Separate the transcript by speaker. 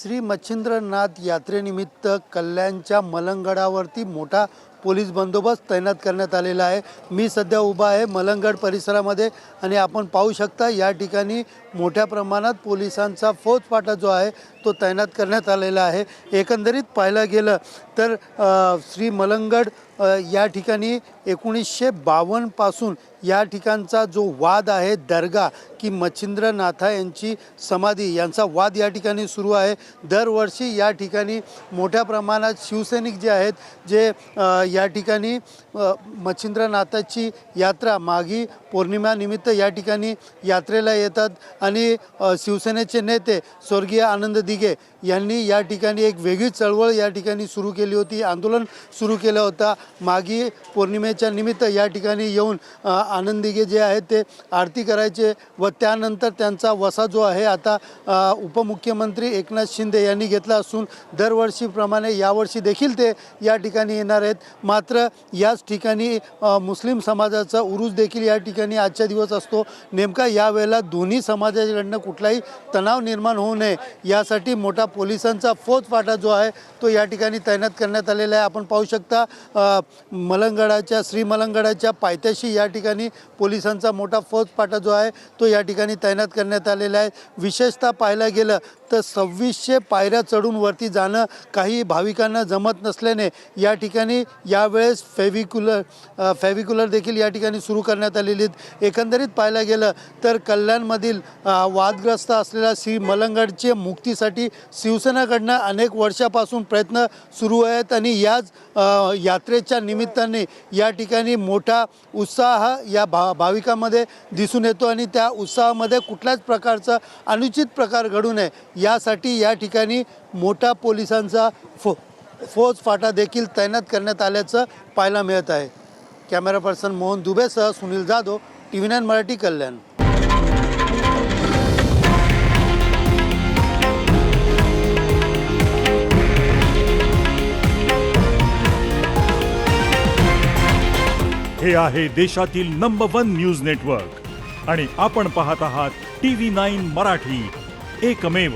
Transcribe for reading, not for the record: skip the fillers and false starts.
Speaker 1: श्री मच्छिंद्रनाथ यात्रेनिमित्त कल्याणच्या मलंगडावरती मोठा पोलीस बंदोबस्त तैनात करण्यात आलेला आहे। मी सध्या उभा आहे मलंगड परिसरामध्ये आणि आपण पाहू शकता या ठिकाणी मोठ्या प्रमाणात पोलिसांचा फौजफाटा जो आहे तो तैनात करण्यात आलेला आहे। एकंदरीत पाहायला गेलं तर श्री मलंगड या ठिकाणी 1952 पासून या ठिकाणचा जो वाद आहे दर्गा की मच्छिंद्रनाथा यांची समाधी यांचा वाद या ठिकाणी सुरू आहे। दरवर्षी या ठिकाणी मोठ्या प्रमाणात शिवसैनिक जे आहेत जे या ठिकाणी मच्छिंद्रनाथाची यात्रा माघी पौर्णिमेनिमित्त या ठिकाणी यात्रेला येतात आणि शिवसेनेचे नेते स्वर्गीय आनंद दिघे यांनी या ठिकाणी एक वेगळी चळवळ या ठिकाणी सुरू केली होती, आंदोलन सुरू केलं होतं। माघी पौर्णिमेच्या निमित्त या ठिकाणी येऊन आनंद दिघे जे आहेत ते आरती करायचे व त्यानंतर त्यांचा वसा जो आहे आता उपमुख्यमंत्री एकनाथ शिंदे यांनी घेतला असून दरवर्षीप्रमाणे यावर्षी देखील ते या ठिकाणी येणार आहेत। मात्र याच ठिकाणी मुस्लिम समाजाचा उरूस देखील या ठिकाणी आजच्या दिवस असतो। नेमका यावेळेला दोन्ही समाजाकडनं कुठलाही तणाव निर्माण होऊ नये यासाठी मोठा पोलिसांचा फौजफाटा जो आहे तो या ठिकाणी तैनात करण्यात आलेला आहे। आपण पाहू शकता मलंगडाच्या श्री मलंगडाच्या पायथ्याशी या ठिकाणी पोलिसांचा मोठा फौजफाटा जो आहे तो या ठिकाणी तैनात करण्यात आलेला आहे। विशेषतः पाहायला गेलं तर 2600 पायऱ्या चढून वरती जाणं काही भाविकांना जमत नसल्याने या ठिकाणी यावेळेस फेविक्युलर देखील या ठिकाणी सुरू करण्यात आलेली आहेत। एकंदरीत पाहायला गेलं तर कल्याणमधील वादग्रस्त असलेल्या श्री मलंगडच्या मुक्तीसाठी शिवसेनेकडनं अनेक वर्षापासून प्रयत्न सुरू आहेत आणि याच यात्रेच्या निमित्ताने या ठिकाणी मोठा उत्साह या भाविकांमध्ये दिसून येतो आणि त्या उत्साहामध्ये कुठल्याच प्रकारचा अनुचित प्रकार घडू नये यासाठी या ठिकाणी मोठा पोलिसांचा फौजफाटा देखील तैनात करण्यात आल्याचं पाहायला मिळत आहे। कॅमेरा पर्सन मोहन दुबेसह सुनील जाधव, TV9 मराठी, कल्याण।
Speaker 2: हे आहे देशातील नंबर 1 न्यूज नेटवर्क आणि आपण पाहत आहात TV9 मराठी, एकमेव।